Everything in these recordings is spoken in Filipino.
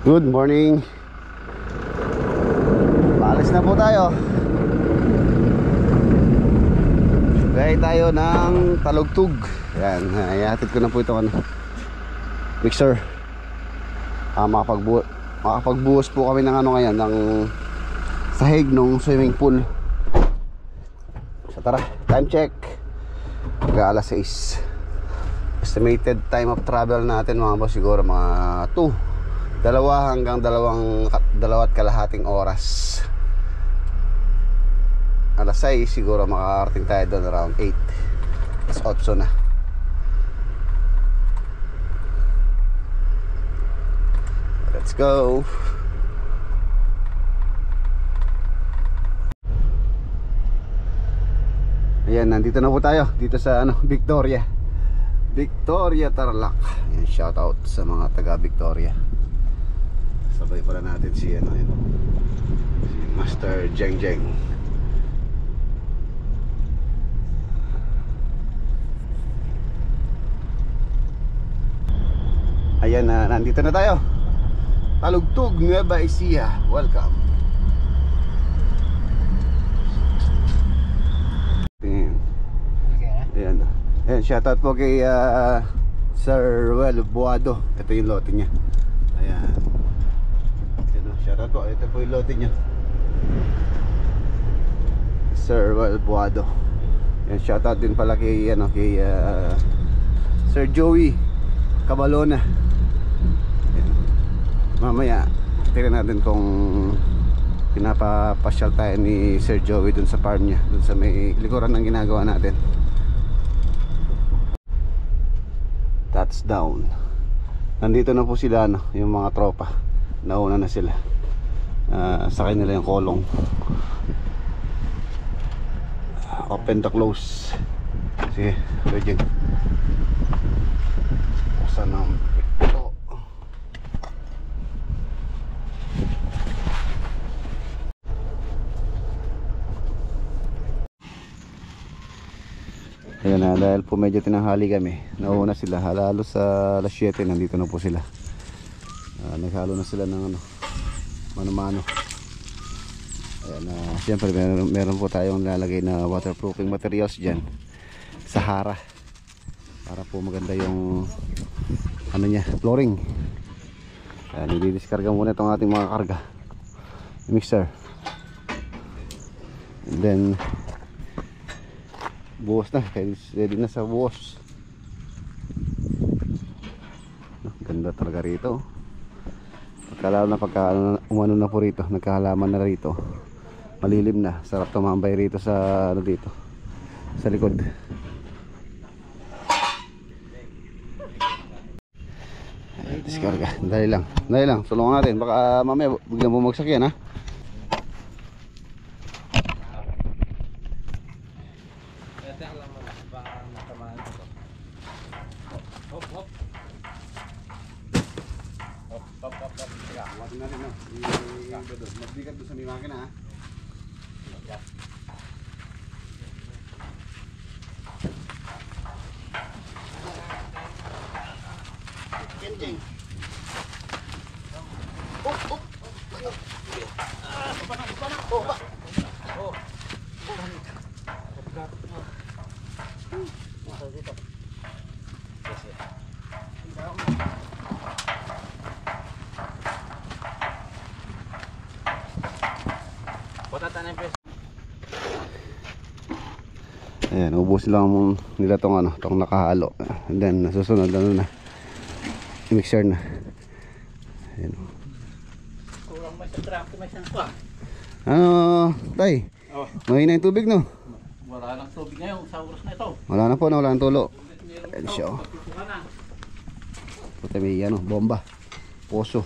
Good morning. Paalis na po tayo. Gaya tayo ng Talugtog. Yan, ihatid ko na po itong mixer. Makapagbuhos po kami ng ngayon, ng sahig ng swimming pool. So tara, time check. Alas 6. Estimated time of travel natin mga boss, siguro mga 2 hanggang 2.5 oras. Alas 6 siguro makakarating tayo doon around 8. Alas 8 na. Let's go. Ayan, nandito na po tayo dito sa Victoria Tarlac. Ayan, shout out sa mga taga Victoria. Sabay pala natin si si Master Jeng Jeng. Ayan, nandito na tayo. Talugtog, Nueva Ecija. Welcome. Ayan. Ayan, shoutout po kay Sir Ruel Buado. Ito yung lote niya. Ayan. Shoutout po. Ito po yung lote niya, Sir Ruel Buado. Ayan, shoutout din pala kay Sir Joey Cabalona. Ayan. Mamaya tingnan natin kung pinapapasyal tayo ni Sir Joey dun sa farm niya, dun sa may likuran ng ginagawa natin. Touchdown. Nandito na po sila yung mga tropa. Nauna na sila. Sakay nila yung kolong. Open to close. Sige, Rejeng. Buksan ng ito. Ayan na, dahil po medyo tinanghali kami, nauna sila, halos sa alas 7 nandito na po sila. Naghalo na sila ng mano-mano. Ayan, siyempre meron po tayong lalagay na waterproofing materials dyan, Sahara, para po maganda yung flooring. Ayan, i-discarga muna itong ating mga karga, mixer, and then buhos na, ready na sa buhos. Ganda talaga rito. Lalo na pagka umano na po rito, nagkahalaman na rito, malilim na, sarap tumambay rito sa dito sa likod. Ayan, diskarga, dali lang, sulungan natin, baka mamaya biglang bumagsak yan, ha. Magbigat doon sa may makina, ha. Jeng. Ayan, ubusin lang nila tong nakahalo. And then nasusunod na mixer na. Ayan. Kurang ba sa truck, may sangkwa? Tay? Oh. Mahina yung tubig, no? Wala lang tubig ngayon sa oras na ito. Wala na po, wala nang tulo. Ayan siya, puta, may bomba, poso.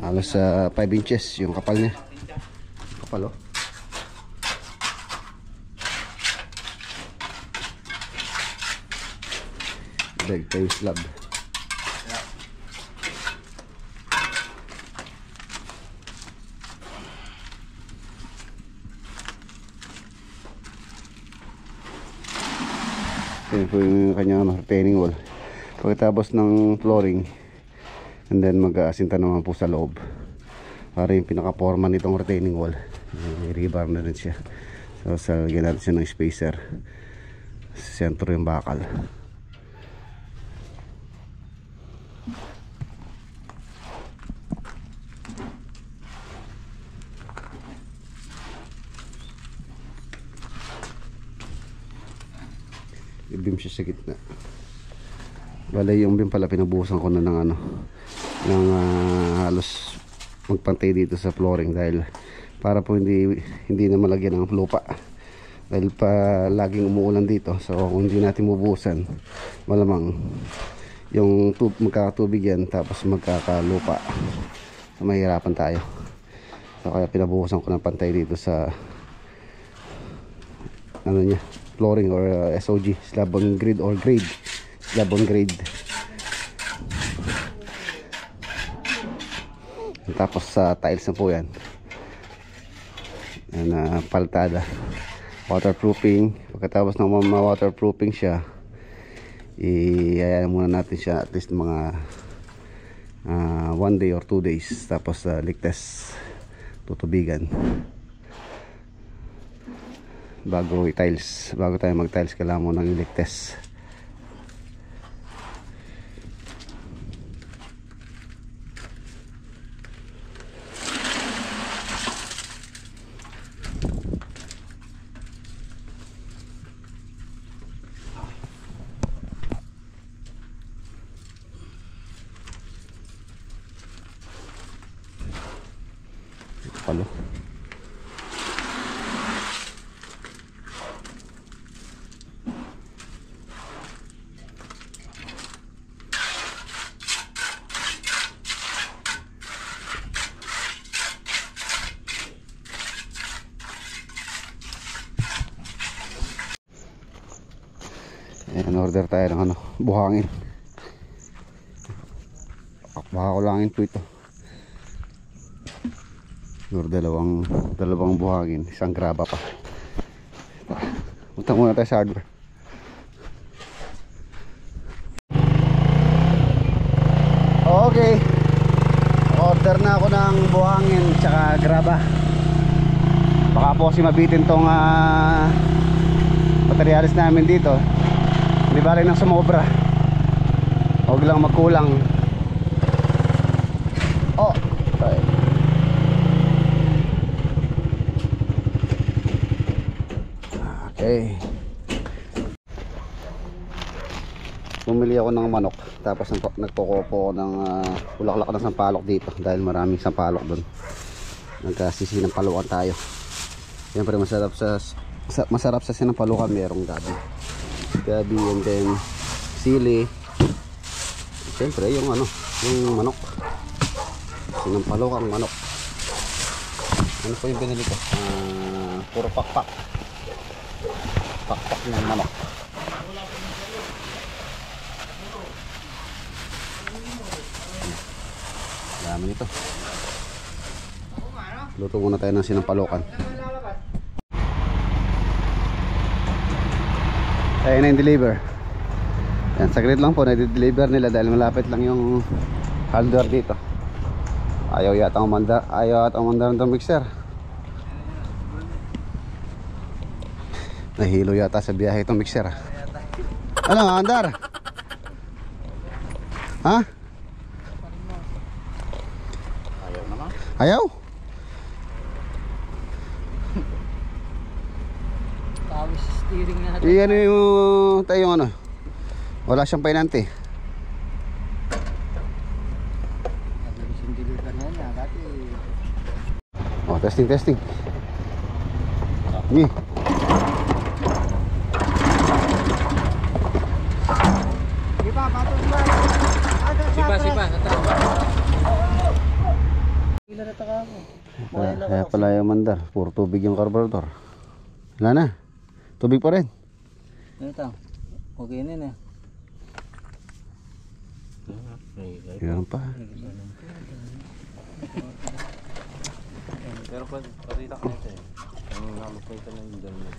Halos 5 inches yung kapal niya. Kapal, oh. Big tayo slab. Yan po yung kanyang retaining wall. Pagkatapos ng flooring, and then mag-aasinta naman po sa loob para yung pinaka-forma nitong retaining wall. May rebar na rin siya. So salagyan natin siya ng spacer sa sentro yung bakal. I-beam siya sa gitna. Balay yung beam pala pinabuhusan ko na ng ano, ng halos magpantay dito sa flooring dahil para po hindi na malagyan ng lupa dahil pa laging umuulan dito. So kung hindi natin bubuhusan, malamang yung magkakatubig yan tapos magkakalupa, so mahirapan tayo. So kaya pinabuhusan ko ng pantay dito sa ano niya, flooring or SOG, slab on grade or grade, slab on grade. Tapos sa tiles na po yan, paltada, waterproofing. Pagkatapos ng waterproofing siya, i-ayan muna natin siya at least mga 1 day or 2 days. Tapos ligtas, tutubigan bago i-tiles. Bago tayo mag-tiles, kailangan mo ng ligtas. Palo. Ayan, order tayo ng ano, buhangin. Bakakulangin po ito. Dalawang buhangin, isang graba pa. Punta muna tayo sa hardware. Okay, order na ako ng buhangin tsaka graba. Baka po kasi mabitin tong materialis namin dito. Hindi ba rin ang sumobra, huwag lang magkulang. Oh, okay. Bumili ako ng manok, tapos nagkukupo ng bulaklak ng sampalok dito dahil maraming sampalok doon. Nagkasisi ng palukan tayo. Siyempre masarap sa sinampalukan, merong gabi and then sili. Siyempre yung yung manok, sinampalukang manok. Ano po yung binili ko? Puro pakpak ng manok. Dami nito. Luto muna tayo ng sinampalukan. Ayun na yung deliver. Yan, saglit lang po na-deliver nila dahil malapit lang yung hardware dito. Ayaw yata umandar ng mixer. Nahilo yata sa biyahe itong mixer. Ano, andar? Ha? Ayaw naman. Ayaw? Tawis steering na. Iyan yung tayong ano. Wala siyang painante. Oh, testing. Ni. Sipa. Kaya pala yung mandar. Puro tubig yung carburetor. Wala na. Tubig pa rin. Ano ito? Okay na na. Yan pa. Pero pakita ka natin. Ang naman po ito na yung dyan na.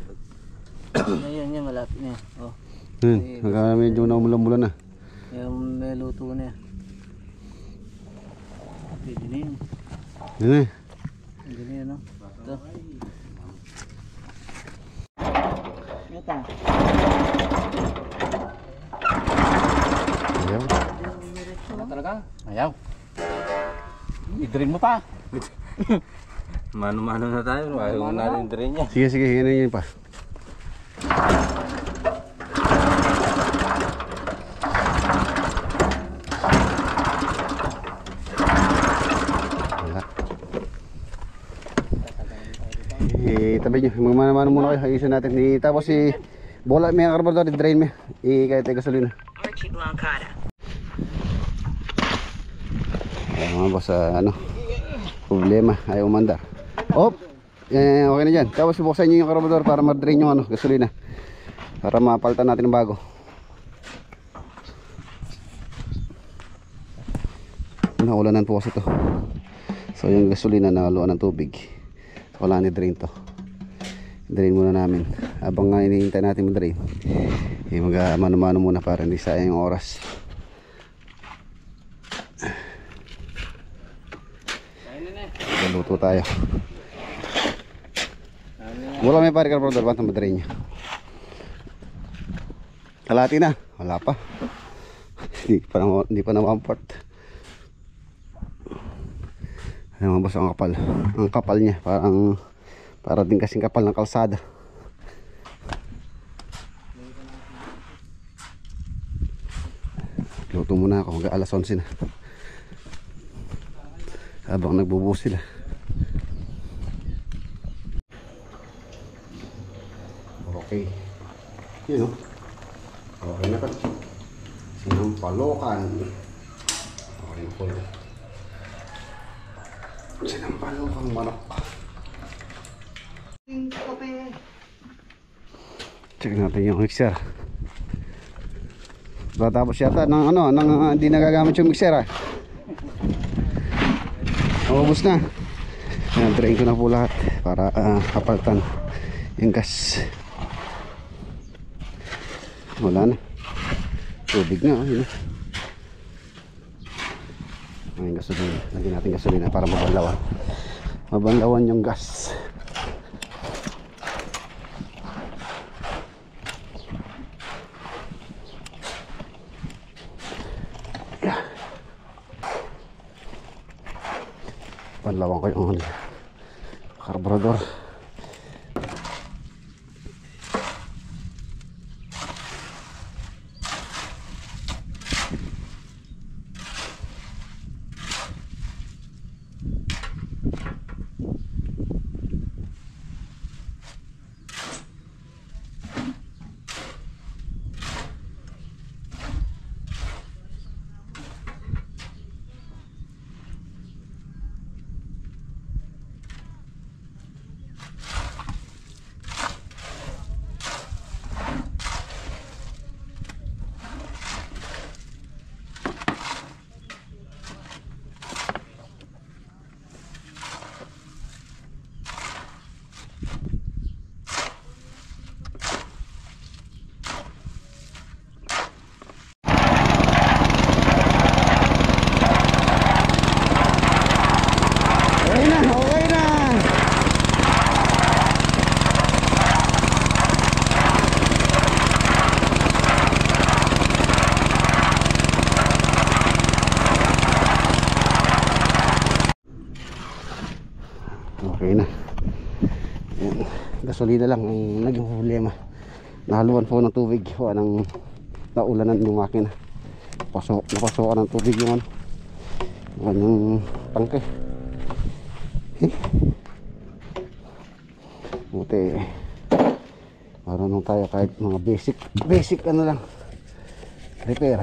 Ayan, malapit na. Oh. Medyo naumulan-mulan na. Yung may luto na. Pwede na yun. Yun na. Pwede na yun, no? Ito. Ito. Ayaw. Ano talaga? Ayaw. I-drain mo pa. Mano-mano na tayo. Ayaw na rin drain niya. Sige, sige. Yan pa. Tabi nyo, magmana-mano muna kayo, ayusin natin. Tapos bola may karbador, i-drain mo. Kahit ay gasolina. Ayan mga boss, problema, ayaw umandar. Okay na dyan. Tapos buksan nyo yung karbador para ma-drain yung gasolina. Para mapalitan natin ng bago. Naulanan po kasi ito. So yung gasolina nakaluan ng tubig. Wala ni drain to. Drain muna namin. Habang hinihintay natin mag-drain, mag-mano-mano muna para hindi sayang yung oras. Luto tayo. Wala may pare carburetor ba itong mag-drain niya? Kalati na. Wala pa. Hindi pa na 1/4. Ayan mga boss, ang kapal. Ang kapal niya, para din kasing kapal ng kalsada. Luto muna ako, hanggang alas 11 na. Habang nagbubuhos sila. Okay. Yun o. Okay na ka. Sinampalokan. Okay na po. Sinampalokang manok. Check natin yung mixer. Tapos yata ng hindi nagagamit yung mixer Ubus na. Ayan, drain ko na po lahat para kapalitan yung gas. Wala na. Tubig na. Yun. Ayun, gasolina. Lagyan natin gasolina para mabanlawan. Mabanlawan yung gas. Panlawan ko yung carburetor. Okay na. Ayan. Gasolina lang ang naging problema. Nahaluan po ng tubig. Ng naulanan yung makina. Napasokan ng tubig yung yung tangke. Buti marunong tayo kahit mga basic lang repair.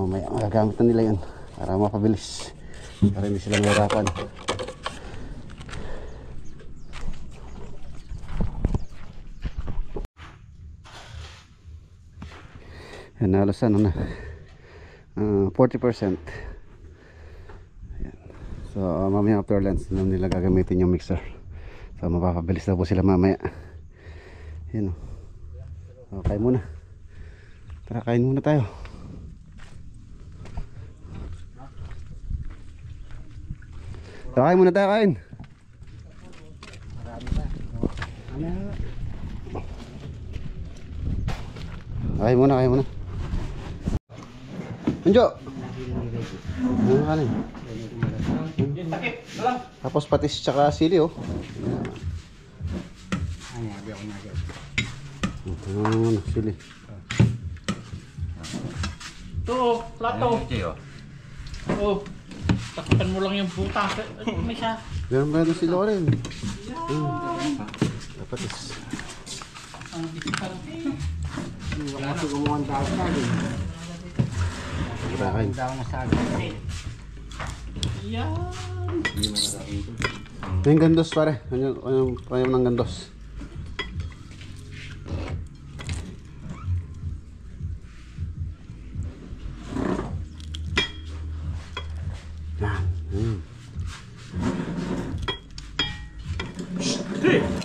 May magagamit na nila yun para mapabilis, para hindi sila mahirapan. Yan, halos na 40%. Ayan. So mamaya after lunch na nila gagamitin yung mixer. So mapapabilis na po sila mamaya. Yan o. So, kain muna. Tara, kain muna tayo. Tara, kain muna tayo, kain. Kain muna, kain muna. Anjo! Ano kanin? Tapos patis tsaka sili oh. Sili. Ito, plato. Oh, takutan mo lang yung butas. May siya. Meron ba ito si Loren? Patis. Ang bisipan. Wala ito gumawa ang tao sa akin. Kain. Tao na sa akin. Yan. Yung gandos pare. Kaya ng gandos.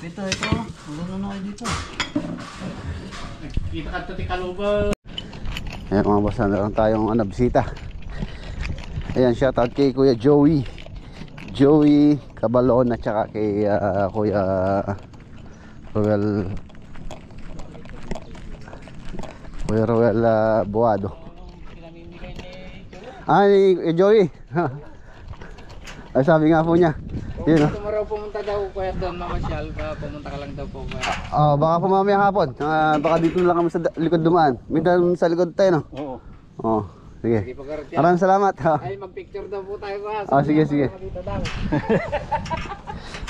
Ito. Ano kayo dito? Kita ka ito tikaluba. Ayan mga boss, na lang tayong bisita. Ayan, shoutout kay Kuya Joey Cabalon at saka kay Kuya Roel Buado. Ay, Joey. Ay, sabi nga po niya. Yun, no? Tomorrow pumunta daw kuya doon mamasyal. Pumunta ka lang daw po kuya. Baka po mamaya hapon. Baka dito lang kami sa likod dumaan. May daan sa likod tayo, no? Oo. Oo. Sige. Maraming salamat. Ay, mag-picture daw po tayo kuya. Sige. Dito daw.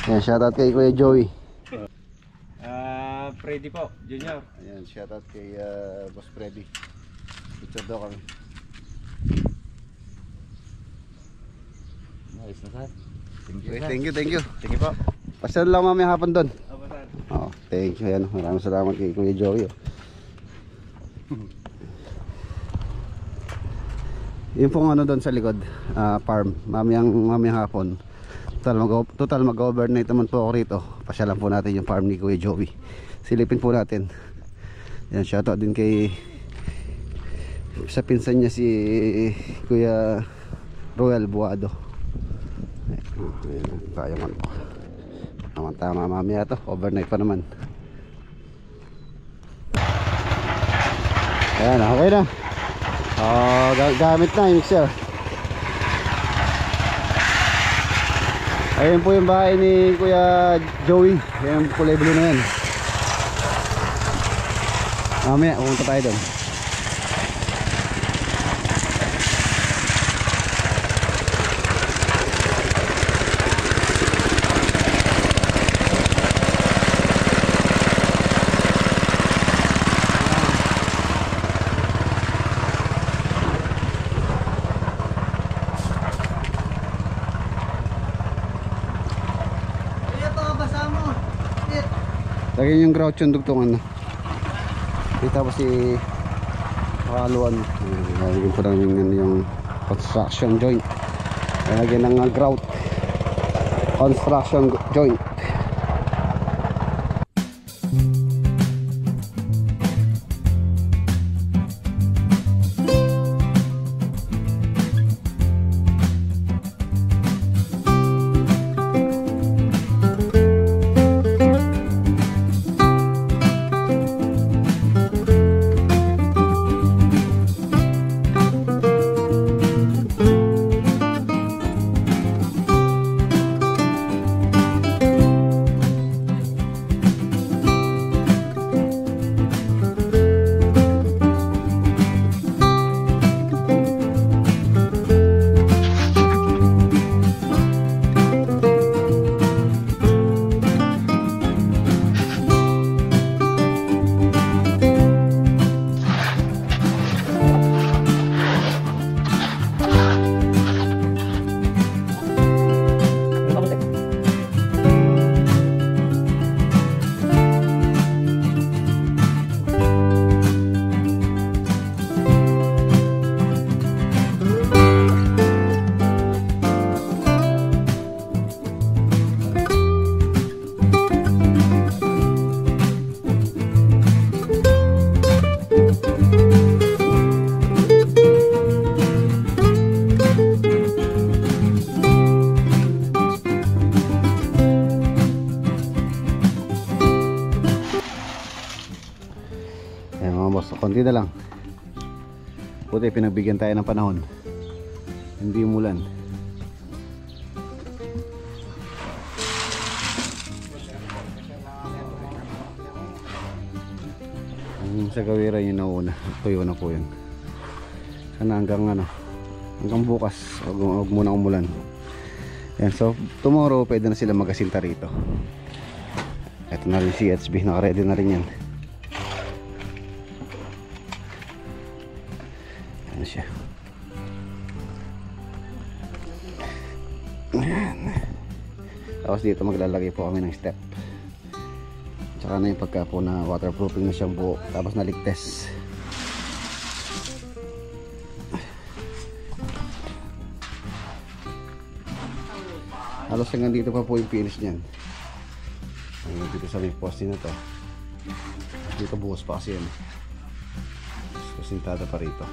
Ayan, shoutout kay Kuya Joey. Freddy po, Junior. Ayan, shoutout kay Boss Freddy. Picture daw kami. Nice na sir. Thank you. Sige po. Pasal lang mamaya hapon doon. Opo sir. Oo, thank you. Ayan, maraming salamat kay Kuya Joey. Yung pong doon sa likod, farm, mamayang hapon. Total mag-overnight naman po ako rito. Pasyalan po natin yung farm ni Kuya Joey. Silipin po natin. Yan, shoutout din kay sa pinsan niya si Kuya Roel Buado. Ayan, kaya man po. Tama mamaya to, overnight pa naman. Ayan, okay na. Gamit na yung mixer. Ayun po yung bahay ni Kuya Joey. Ayan, kulay blue na yan. Mamaya pumunta tayo doon. Lagyan yung grouch yung dugtungan na. Kita pa si Kaluan. Lagyan po namin yung construction joint. Lagyan ng grout construction joint. konti na lang. Buti pinagbigyan tayo ng panahon, hindi umulan. Sa gawiran yung nauna, tuyo na po yun. Sana hanggang bukas, huwag muna umulan. Yan, so tomorrow pwede na sila magasinta rito. Ito na rin si HB, naka-ready na rin yan. Ano siya. Ayan. Tapos dito maglalagay po kami ng step. Tsaka na yung pagka po na waterproofing na siyang buo, tapos naligtes. Halos hanggang dito pa po yung finish niyan. Dito sa may poste na to, dito buhos pa kasi yan, kusintada pa rito.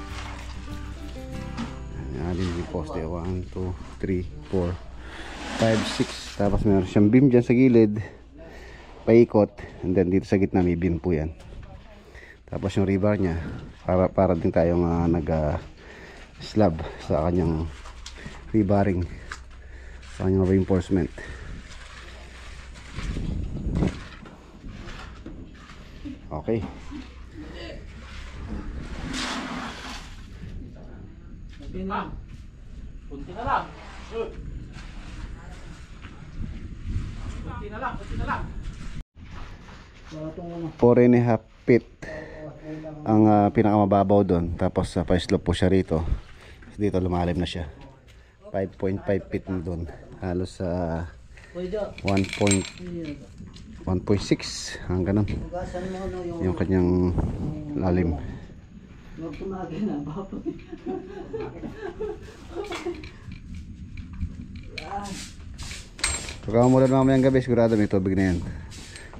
Ayan yung poste, 1, 2, 3, 4, 5, 6. Tapos meron siyang beam dyan sa gilid, paikot, and then dito sa gitna may beam po yan. Tapos yung rebar nya para din tayong nag slab sa kanyang rebaring, sa kanyang reinforcement. Okay. Kunti na lang. Kunti na lang. Kunti na lang. Kunti na lang. 4.5 feet ang pinakamababaw doon. Tapos sa pa-slope po siya rito. Dito lumalim na siya. 5.5 feet na doon. Halos sa 1.6 hanggang ganun yung kanyang lalim. Pagka umulan mamayang gabi, sigurado may tubig na yan.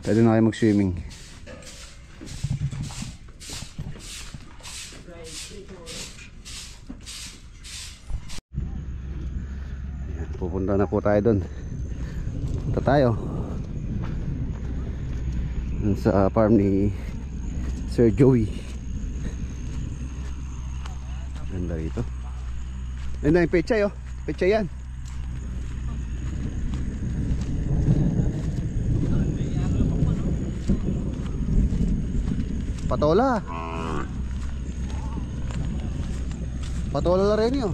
Pwede na kayo mag-swimming. Ayan, pupunta na po tayo doon. Punta tayo sa farm ni Sir Joey. Ganda rito. Ayun na yung pechay, oh. Pechay yan. Patola. Patola na rin yun.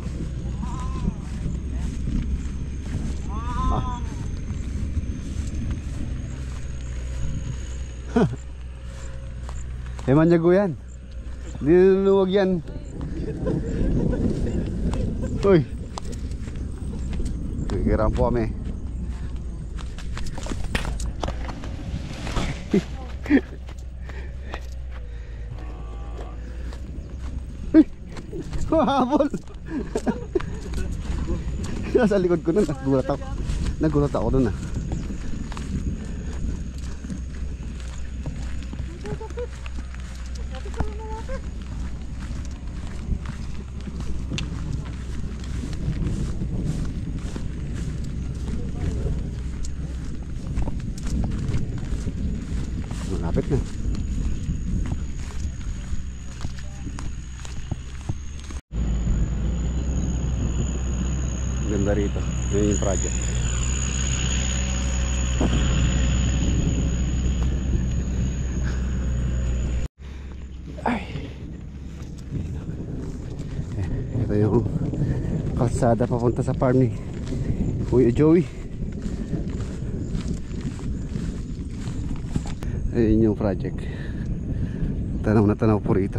Manyago yan. Hindi niluluwag yan. Uy. Kikiraan po kami. Habol. Nasa likod ko nun. Nagulat ako dun. Malapit na. Ganda rito. Yun yung project. Ay. Ito yung kalsada papunta sa farm ni Kuya Joey. Ayun yung project. Tanaw na tanaw po rito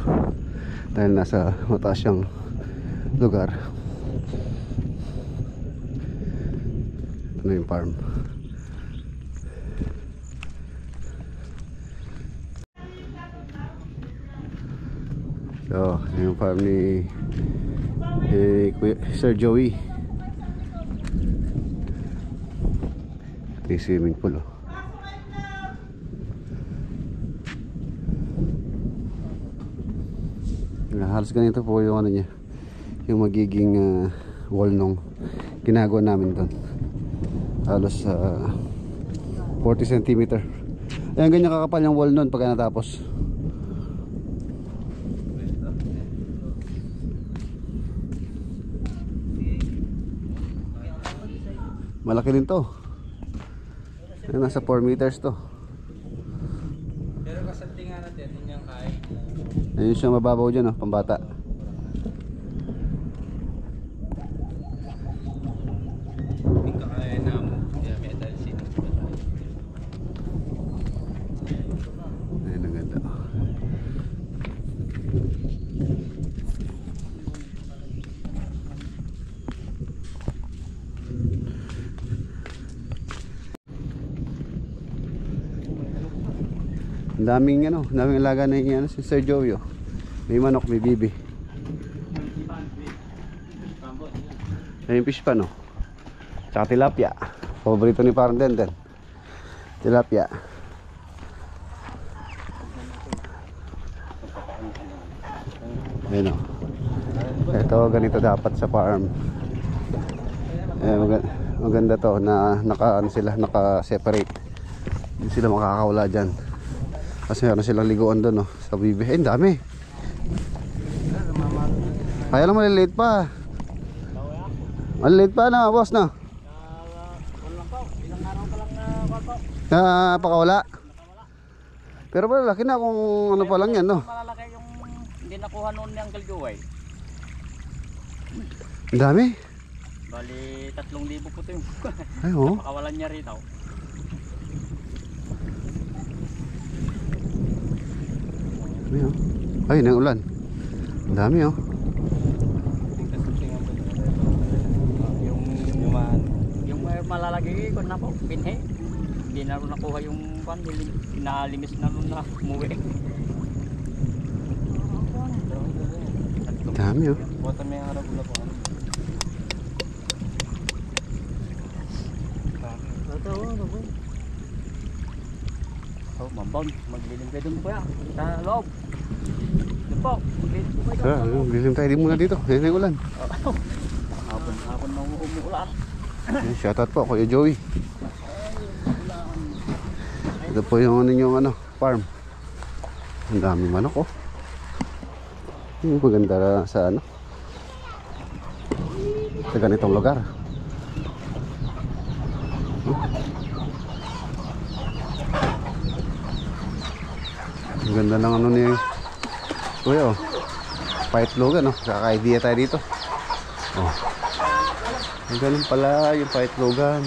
dahil nasa mataas siyang lugar. Ano yung farm. So yung farm ni Sir Joey. Ito yung swimming pool, oh. Halos ganito po yung ano niya, yung magiging wall nung ginagawa namin doon. Halos 40 cm. Ayan, ganyan kakapal yung wall nun pagka natapos. Malaki din to. Ayan, nasa 4 meters to. Pero kasantingan natin, yun yung kain. Ayun siya mababaw dyan, oh, pambata. Hindi ka kaya na mo. Kaya may atalsin. Ayun, ang ganda. Ang daming ano, daming alaga na yung si Sir Joey, oh. May manok, may bibi. Ayun fish pan, oh. Tsaka tilapia. Paborito ni parang Denden. Tilapia. Ayun, oh. Ito ganito dapat sa farm. Maganda to na ano sila, naka-separate. Hindi sila makakawala dyan. Kasi meron silang liguan doon, no, sa bibi. Ay, ang dami. Kaya lang maliliit pa. Maliliit pa na, boss, na. Pakawala. Pero malaki na kung ano pa lang yan, no. Malalaki yung hindi nakuha noon ni Uncle Joey. Ang dami. Bali 3,000 po ito yung Ay, oh. pakawalan niya rito. Dami, oh. Ay, nang ulan. Ang dami, oh. Yung malalaki ko na po, binhe. Hindi na rin nakuha yung pan, pinalimis na rin na umuwi. Ang dami, oh. Buwatan may harap ula po. Ito, ano po? Oh, mambon, maglilim kayo dun po yan, sa loob. Doon po, maglilim po kayo. Tara, bilim tayo din muna dito. Yan ang ulan. Hapon na umuulan. Shoutout po, Kuya Joey. Ito po yung ano yung ano, farm. Ang dami manok, oh. Yung maganda sa ano, sa ganitong lugar. Ang ganda ng ano ni Kuya, oh. Paitlogan, oh. Kaka-idea tayo dito. Oh. Ang ganun pala yung paitlogan.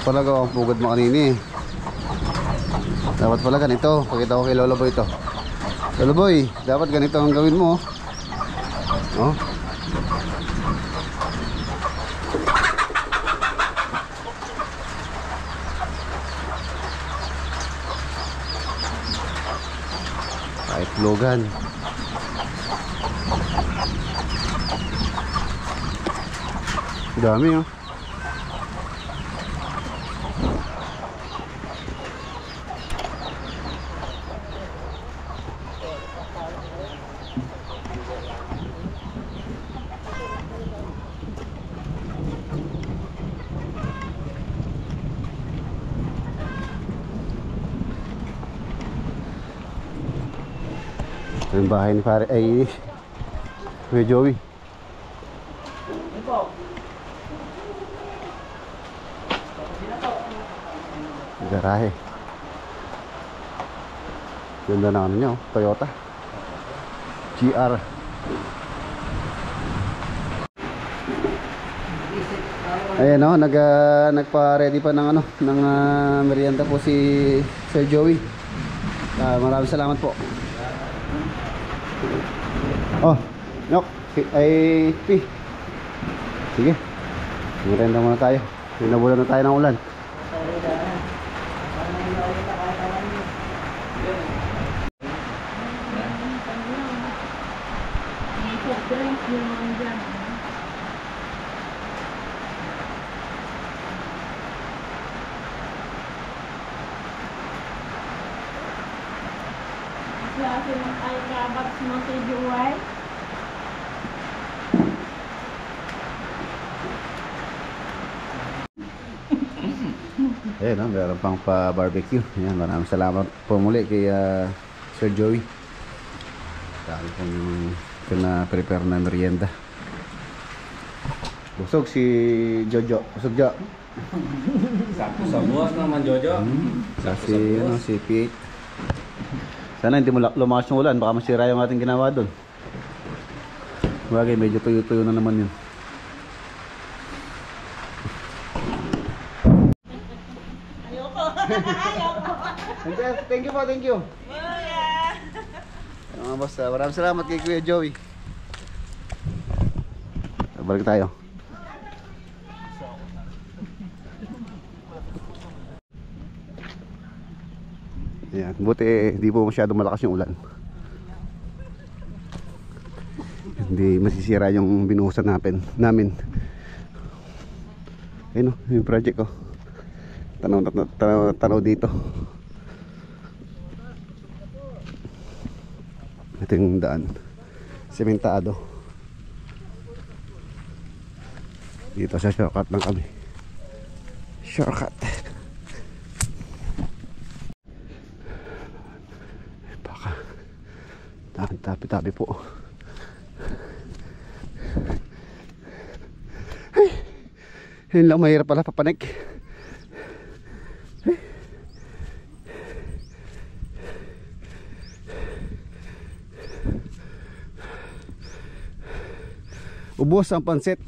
Pala gawa ang pugad mo kanini. Dapat pala ganito. Pakita ko kay Lolo Boy ito. Lolo Boy, dapat ganito ang gawin mo. Oh. Paitlogan. Dami, oh. Yung bahay ni pare ay Kuya Joey. Garahe. Ganda na ano nyo, Toyota GR. Ayan, oh, nagpa-ready pa ng ano, ng merienda po si Sir Joey. Maraming salamat po. Oh, Nok, ay P. Sige. Merienda muna tayo. Pinabulan na tayo ng ulan. Klase ng ay kabats mo si Juway. Ayan, no, meron pang pa-barbecue. Ayan, maraming salamat po muli kay Sir Joey. Dami pong pina-prepare na merienda. Busog si Jojo. Busog Jo. Sakto sa buwas naman, Jojo. Si Pete. Sana hindi mo lumakas yung ulan. Baka masira yung ating ginawa doon. Bagay, medyo tuyo-tuyo na naman yun. Thank you po, thank you. Mga boss, maraming salamat kay Kuya Joey. Balik tayo. Ayan, buti hindi po masyadong malakas yung ulan. Hindi masisira yung binuhusan namin. Ayun o, yung project ko. Tanaw dito. Ito yung daan. Sementado. Dito sa shortcut lang kami. Shortcut. Baka tabi-tabi po. Yun lang, mahirap pala papanik. Ubos ang pansit.